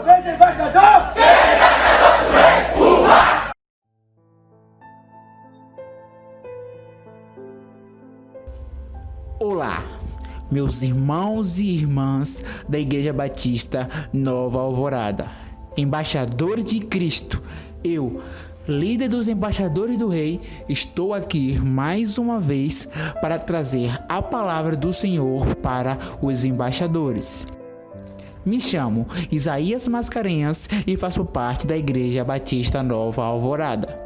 Desembaixador! Olá, meus irmãos e irmãs da Igreja Batista Nova Alvorada, embaixadores de Cristo. Eu, líder dos embaixadores do Rei, estou aqui mais uma vez para trazer a palavra do Senhor para os embaixadores. Me chamo Isaías Mascarenhas e faço parte da Igreja Batista Nova Alvorada.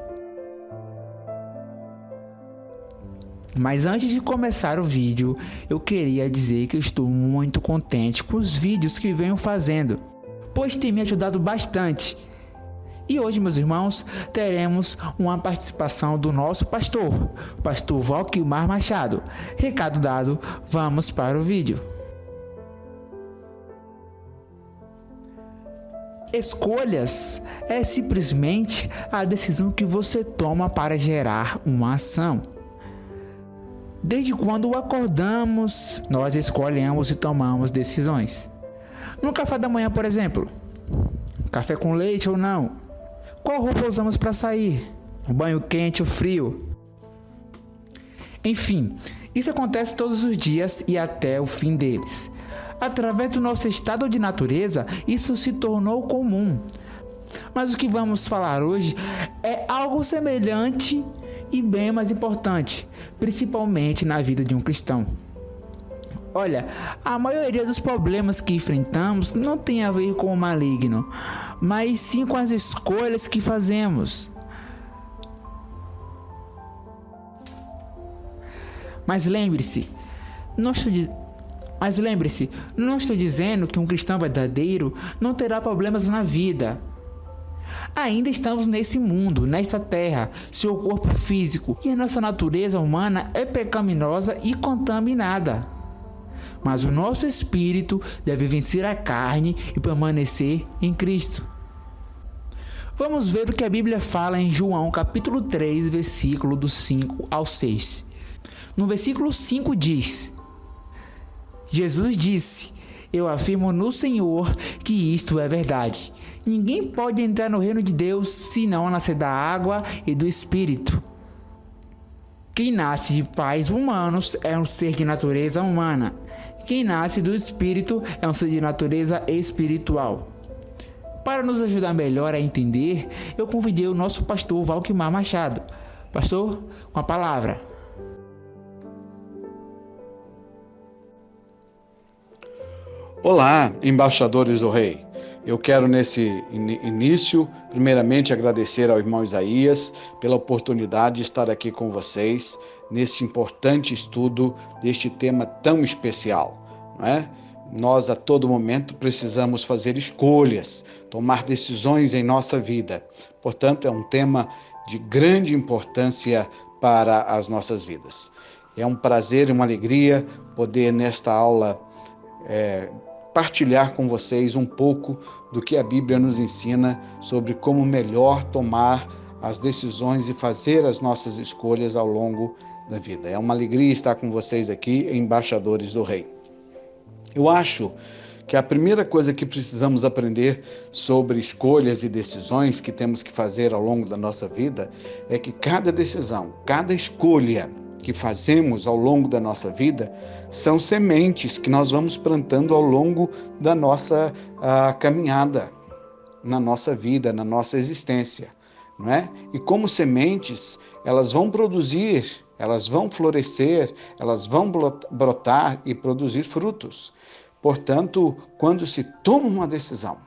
Mas antes de começar o vídeo, eu queria dizer que eu estou muito contente com os vídeos que venho fazendo, pois tem me ajudado bastante. E hoje, meus irmãos, teremos uma participação do nosso pastor, o pastor Valquimar Machado. Recado dado, vamos para o vídeo. Escolhas é simplesmente a decisão que você toma para gerar uma ação. Desde quando acordamos, nós escolhemos e tomamos decisões. No café da manhã, por exemplo, café com leite ou não? Qual roupa usamos para sair? Um banho quente ou frio? Enfim, isso acontece todos os dias e até o fim deles. Através do nosso estado de natureza, isso se tornou comum. Mas o que vamos falar hoje é algo semelhante e bem mais importante, principalmente na vida de um cristão. Olha, a maioria dos problemas que enfrentamos não tem a ver com o maligno, mas sim com as escolhas que fazemos. Mas lembre-se, não estou dizendo que um cristão verdadeiro não terá problemas na vida. Ainda estamos nesse mundo, nesta terra, seu corpo físico e a nossa natureza humana é pecaminosa e contaminada. Mas o nosso espírito deve vencer a carne e permanecer em Cristo. Vamos ver o que a Bíblia fala em João capítulo 3, versículo do 5 ao 6. No versículo 5 diz: Jesus disse: eu afirmo no Senhor que isto é verdade. Ninguém pode entrar no reino de Deus se não nascer da água e do Espírito. Quem nasce de pais humanos é um ser de natureza humana. Quem nasce do Espírito é um ser de natureza espiritual. Para nos ajudar melhor a entender, eu convidei o nosso pastor Valquimar Machado. Pastor, com a palavra. Olá, embaixadores do Rei. Eu quero nesse início, primeiramente, agradecer ao irmão Isaías pela oportunidade de estar aqui com vocês nesse importante estudo deste tema tão especial, não é? Nós, a todo momento, precisamos fazer escolhas, tomar decisões em nossa vida. Portanto, é um tema de grande importância para as nossas vidas. É um prazer e uma alegria poder, nesta aula, partilhar com vocês um pouco do que a Bíblia nos ensina sobre como melhor tomar as decisões e fazer as nossas escolhas ao longo da vida. É uma alegria estar com vocês aqui, embaixadores do Rei. Eu acho que a primeira coisa que precisamos aprender sobre escolhas e decisões que temos que fazer ao longo da nossa vida é que cada decisão, cada escolha que fazemos ao longo da nossa vida são sementes que nós vamos plantando ao longo da nossa caminhada, na nossa vida, na nossa existência, não é? E como sementes, elas vão produzir, elas vão florescer, elas vão brotar e produzir frutos. Portanto, quando se toma uma decisão,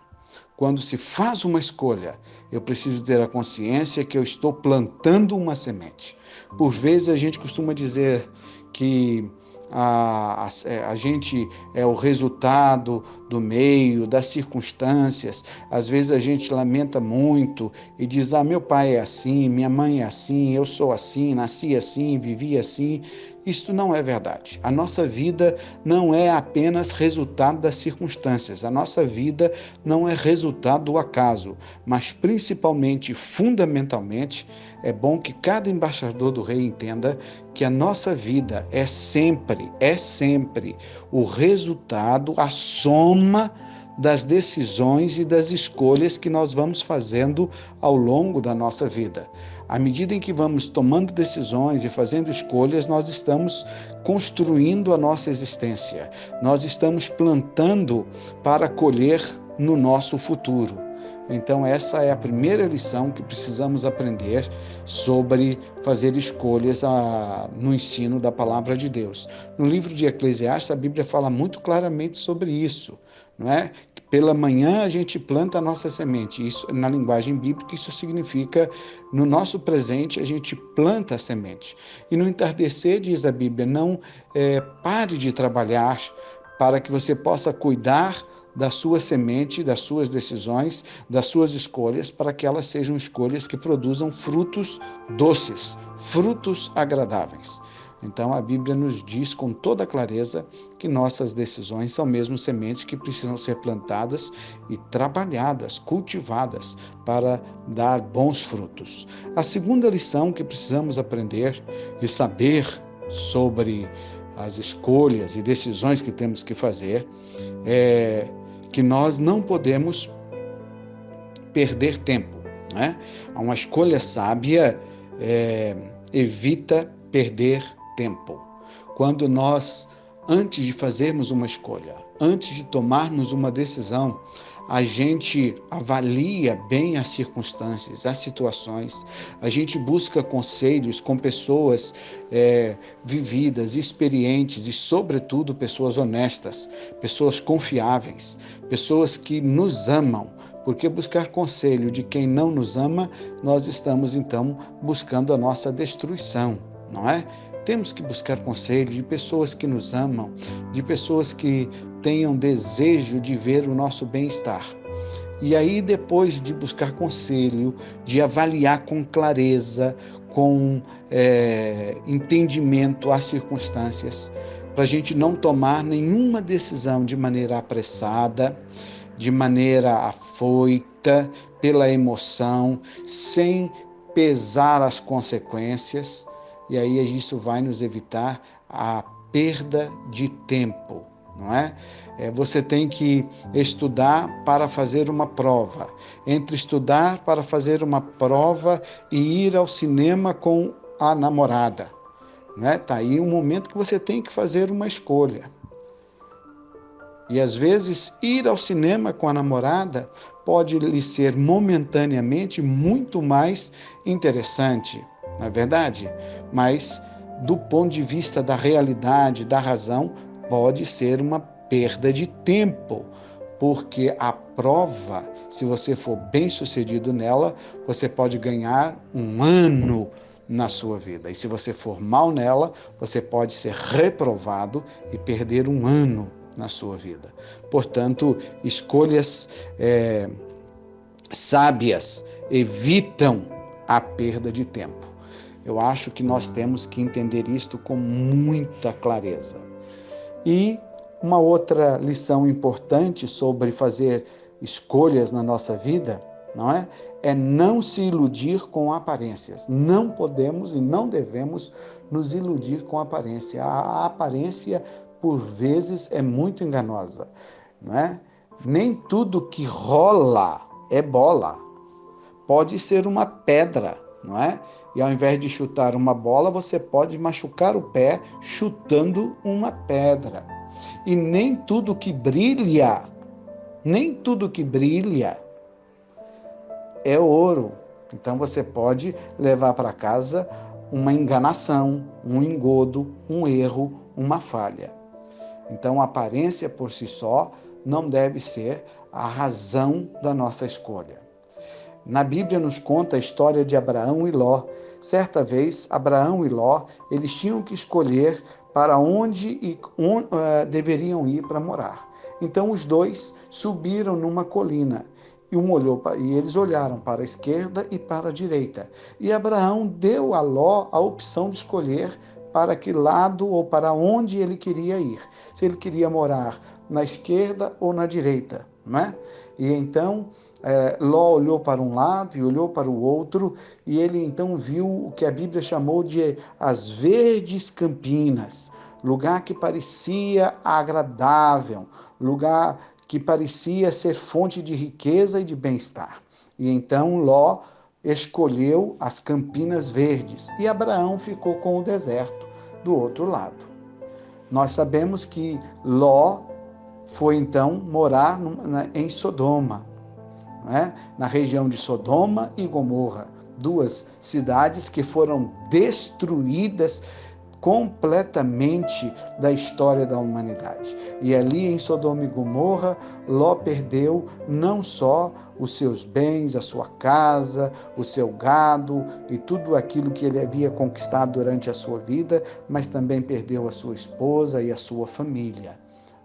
quando se faz uma escolha, eu preciso ter a consciência que eu estou plantando uma semente. Por vezes a gente costuma dizer que a gente é o resultado do meio, das circunstâncias. Às vezes a gente lamenta muito e diz: meu pai é assim, minha mãe é assim, eu sou assim, nasci assim, vivi assim. Isto não é verdade. A nossa vida não é apenas resultado das circunstâncias. A nossa vida não é resultado do acaso, mas principalmente, fundamentalmente, é bom que cada embaixador do Rei entenda que a nossa vida é sempre o resultado, a soma das decisões e das escolhas que nós vamos fazendo ao longo da nossa vida. À medida em que vamos tomando decisões e fazendo escolhas, nós estamos construindo a nossa existência. Nós estamos plantando para colher no nosso futuro. Então, essa é a primeira lição que precisamos aprender sobre fazer escolhas no ensino da palavra de Deus. No livro de Eclesiastes, a Bíblia fala muito claramente sobre isso, não é? Pela manhã a gente planta a nossa semente. Isso, na linguagem bíblica, isso significa, no nosso presente, a gente planta a semente. E no entardecer, diz a Bíblia, não pare de trabalhar para que você possa cuidar da sua semente, das suas decisões, das suas escolhas, para que elas sejam escolhas que produzam frutos doces, frutos agradáveis. Então, a Bíblia nos diz com toda clareza que nossas decisões são mesmo sementes que precisam ser plantadas e trabalhadas, cultivadas, para dar bons frutos. A segunda lição que precisamos aprender e saber sobre as escolhas e decisões que temos que fazer é que nós não podemos perder tempo, né? Uma escolha sábia evita perder tempo. Quando nós, antes de fazermos uma escolha, antes de tomarmos uma decisão, a gente avalia bem as circunstâncias, as situações, a gente busca conselhos com pessoas vividas, experientes e, sobretudo, pessoas honestas, pessoas confiáveis, pessoas que nos amam, porque buscar conselho de quem não nos ama, nós estamos, então, buscando a nossa destruição, não é? Temos que buscar conselho de pessoas que nos amam, de pessoas que tenham desejo de ver o nosso bem-estar. E aí, depois de buscar conselho, de avaliar com clareza, com entendimento as circunstâncias, para a gente não tomar nenhuma decisão de maneira apressada, de maneira afoita, pela emoção, sem pesar as consequências. E aí isso vai nos evitar a perda de tempo, não é? Você tem que estudar para fazer uma prova. Entre estudar para fazer uma prova e ir ao cinema com a namorada, não é? Tá aí um momento que você tem que fazer uma escolha. E às vezes ir ao cinema com a namorada pode lhe ser momentaneamente muito mais interessante, não é verdade? Mas, do ponto de vista da realidade, da razão, pode ser uma perda de tempo, porque a prova, se você for bem-sucedido nela, você pode ganhar um ano na sua vida. E se você for mal nela, você pode ser reprovado e perder um ano na sua vida. Portanto, escolhas sábias evitam a perda de tempo. Eu acho que nós temos que entender isto com muita clareza. E uma outra lição importante sobre fazer escolhas na nossa vida, não é? É não se iludir com aparências. Não podemos e não devemos nos iludir com aparência. A aparência, por vezes, é muito enganosa, não é? Nem tudo que rola é bola. Pode ser uma pedra, não é? E ao invés de chutar uma bola, você pode machucar o pé chutando uma pedra. E nem tudo que brilha é ouro. Então você pode levar para casa uma enganação, um engodo, um erro, uma falha. Então a aparência por si só não deve ser a razão da nossa escolha. Na Bíblia nos conta a história de Abraão e Ló. Certa vez, Abraão e Ló, eles tinham que escolher para onde deveriam ir para morar. Então os dois subiram numa colina e eles olharam para a esquerda e para a direita. E Abraão deu a Ló a opção de escolher para que lado ou para onde ele queria ir. Se ele queria morar na esquerda ou na direita, não é? E então Ló olhou para um lado e olhou para o outro, e ele então viu o que a Bíblia chamou de as verdes campinas, lugar que parecia agradável, lugar que parecia ser fonte de riqueza e de bem-estar. E então Ló escolheu as campinas verdes e Abraão ficou com o deserto do outro lado. Nós sabemos que Ló foi então morar em Sodoma, na região de Sodoma e Gomorra, duas cidades que foram destruídas completamente da história da humanidade. E ali em Sodoma e Gomorra, Ló perdeu não só os seus bens, a sua casa, o seu gado e tudo aquilo que ele havia conquistado durante a sua vida, mas também perdeu a sua esposa e a sua família,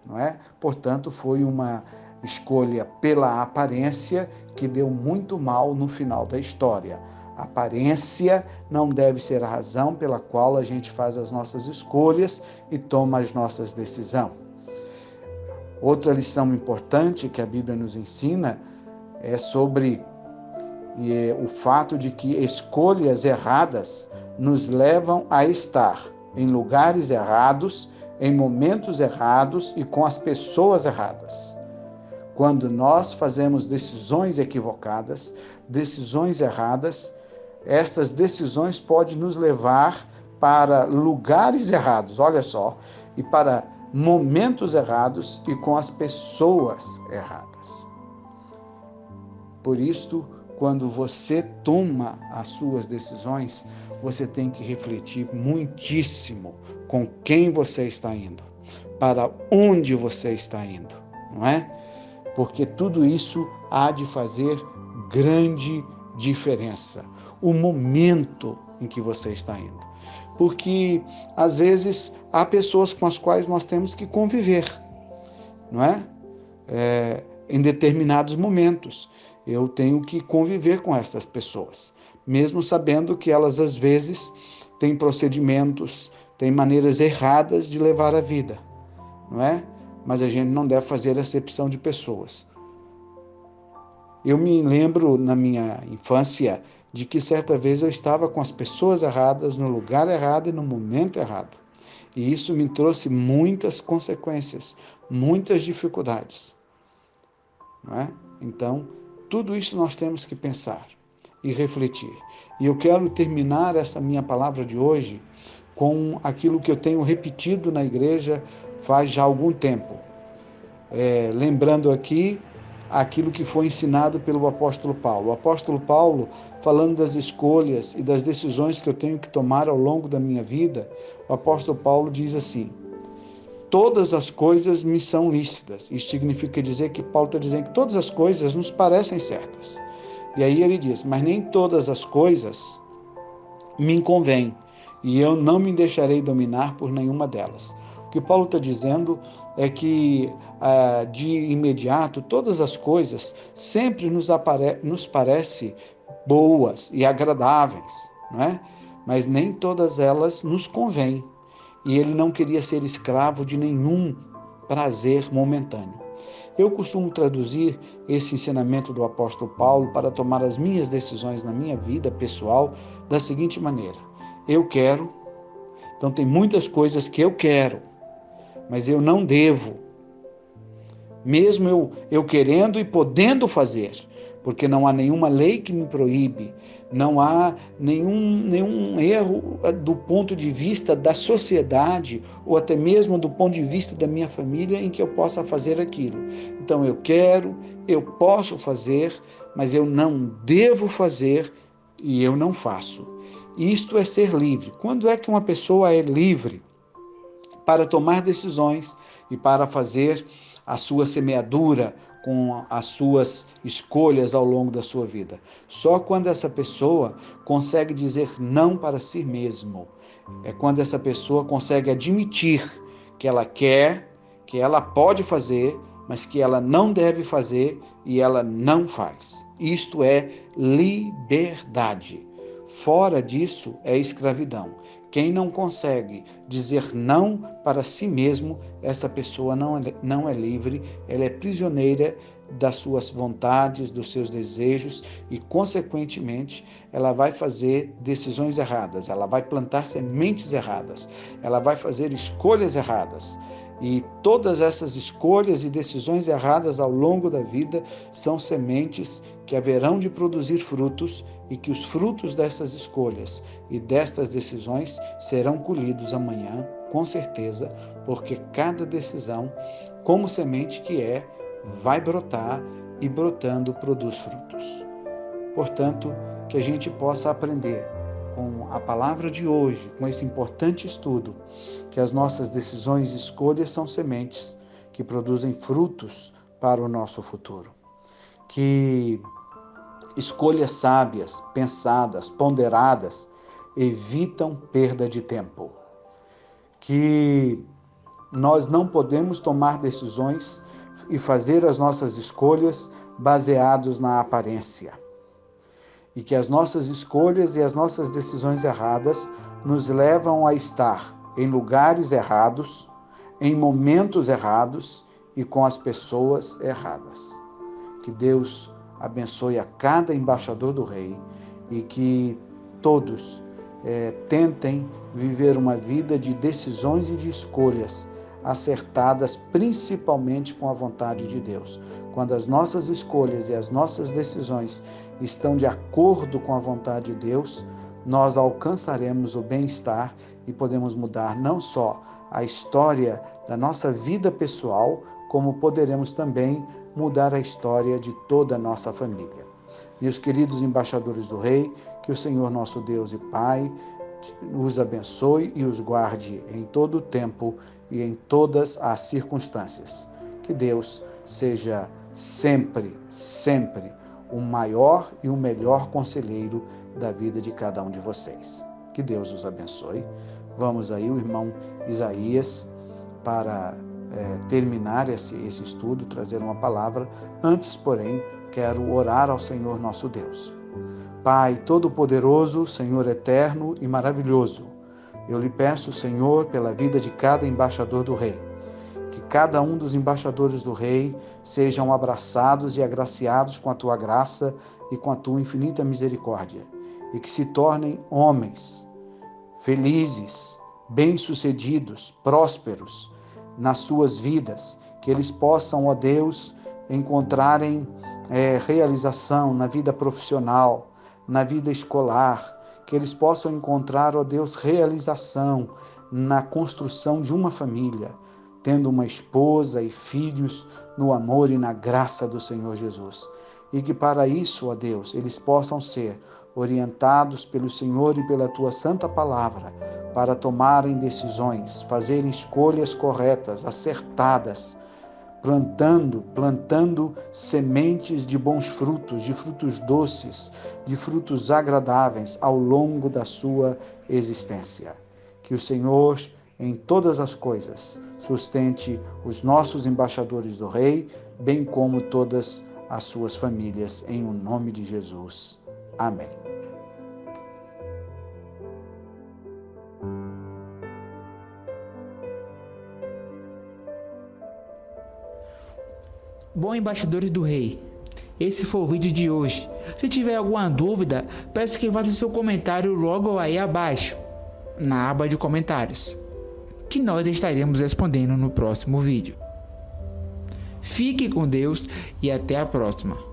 não é? Portanto, foi uma escolha pela aparência que deu muito mal no final da história. A aparência não deve ser a razão pela qual a gente faz as nossas escolhas e toma as nossas decisões. Outra lição importante que a Bíblia nos ensina é sobre o fato de que escolhas erradas nos levam a estar em lugares errados, em momentos errados e com as pessoas erradas. Quando nós fazemos decisões equivocadas, decisões erradas, estas decisões podem nos levar para lugares errados, olha só, e para momentos errados e com as pessoas erradas. Por isso, quando você toma as suas decisões, você tem que refletir muitíssimo com quem você está indo, para onde você está indo, não é? Porque tudo isso há de fazer grande diferença. O momento em que você está indo. Porque, às vezes, há pessoas com as quais nós temos que conviver, não é? Em determinados momentos. Eu tenho que conviver com essas pessoas, mesmo sabendo que elas, às vezes, têm procedimentos, têm maneiras erradas de levar a vida, não é? Mas a gente não deve fazer acepção de pessoas. Eu me lembro, na minha infância, de que certa vez eu estava com as pessoas erradas, no lugar errado e no momento errado. E isso me trouxe muitas consequências, muitas dificuldades, não é? Então, tudo isso nós temos que pensar e refletir. E eu quero terminar essa minha palavra de hoje com aquilo que eu tenho repetido na igreja faz já algum tempo. Lembrando aqui aquilo que foi ensinado pelo apóstolo Paulo. O apóstolo Paulo, falando das escolhas e das decisões que eu tenho que tomar ao longo da minha vida, o apóstolo Paulo diz assim: todas as coisas me são lícitas. Isso significa dizer que Paulo está dizendo que todas as coisas nos parecem certas. E aí ele diz, mas nem todas as coisas me convêm, e eu não me deixarei dominar por nenhuma delas. O que Paulo está dizendo é que, de imediato, todas as coisas sempre nos parecem boas e agradáveis, não é? Mas nem todas elas nos convêm. E ele não queria ser escravo de nenhum prazer momentâneo. Eu costumo traduzir esse ensinamento do apóstolo Paulo para tomar as minhas decisões na minha vida pessoal da seguinte maneira: eu quero, então tem muitas coisas que eu quero, mas eu não devo, mesmo eu querendo e podendo fazer, porque não há nenhuma lei que me proíbe, não há nenhum erro do ponto de vista da sociedade ou até mesmo do ponto de vista da minha família em que eu possa fazer aquilo. Então eu quero, eu posso fazer, mas eu não devo fazer e eu não faço. Isto é ser livre. Quando é que uma pessoa é livre para tomar decisões e para fazer a sua semeadura com as suas escolhas ao longo da sua vida? Só quando essa pessoa consegue dizer não para si mesmo. É quando essa pessoa consegue admitir que ela quer, que ela pode fazer, mas que ela não deve fazer e ela não faz. Isto é liberdade. Fora disso é escravidão. Quem não consegue dizer não para si mesmo, essa pessoa não é livre, ela é prisioneira das suas vontades, dos seus desejos e, consequentemente, ela vai fazer decisões erradas, ela vai plantar sementes erradas, ela vai fazer escolhas erradas. E todas essas escolhas e decisões erradas ao longo da vida são sementes que haverão de produzir frutos e que os frutos dessas escolhas e destas decisões serão colhidos amanhã, com certeza, porque cada decisão, como semente que é, vai brotar e brotando produz frutos. Portanto, que a gente possa aprender com a palavra de hoje, com esse importante estudo, que as nossas decisões e escolhas são sementes que produzem frutos para o nosso futuro. Que escolhas sábias, pensadas, ponderadas, evitam perda de tempo. Que nós não podemos tomar decisões e fazer as nossas escolhas baseados na aparência. E que as nossas escolhas e as nossas decisões erradas nos levam a estar em lugares errados, em momentos errados e com as pessoas erradas. Que Deus abençoe a cada embaixador do Rei e que todos tentem viver uma vida de decisões e de escolhas acertadas, principalmente com a vontade de Deus. Quando as nossas escolhas e as nossas decisões estão de acordo com a vontade de Deus, nós alcançaremos o bem-estar e podemos mudar não só a história da nossa vida pessoal, como poderemos também mudar a história de toda a nossa família. Meus queridos embaixadores do Rei, que o Senhor nosso Deus e Pai os abençoe e os guarde em todo o tempo e em todas as circunstâncias. Que Deus seja sempre, sempre o maior e o melhor conselheiro da vida de cada um de vocês. Que Deus os abençoe. Vamos aí, o irmão Isaías, para terminar esse estudo, trazer uma palavra. Antes, porém, quero orar ao Senhor nosso Deus. Pai Todo-Poderoso, Senhor eterno e maravilhoso, eu lhe peço, Senhor, pela vida de cada embaixador do Rei, que cada um dos embaixadores do Rei sejam abraçados e agraciados com a tua graça e com a tua infinita misericórdia, e que se tornem homens felizes, bem-sucedidos, prósperos nas suas vidas, que eles possam, ó Deus, encontrarem realização na vida profissional, na vida escolar, que eles possam encontrar, ó Deus, realização na construção de uma família, tendo uma esposa e filhos no amor e na graça do Senhor Jesus. E que para isso, ó Deus, eles possam ser orientados pelo Senhor e pela tua santa palavra, para tomarem decisões, fazerem escolhas corretas, acertadas, plantando sementes de bons frutos, de frutos doces, de frutos agradáveis ao longo da sua existência. Que o Senhor, em todas as coisas, sustente os nossos embaixadores do Rei, bem como todas as suas famílias, em o nome de Jesus. Amém. Bom, embaixadores do Rei, esse foi o vídeo de hoje. Se tiver alguma dúvida, peço que faça seu comentário logo aí abaixo, na aba de comentários, que nós estaremos respondendo no próximo vídeo. Fique com Deus e até a próxima.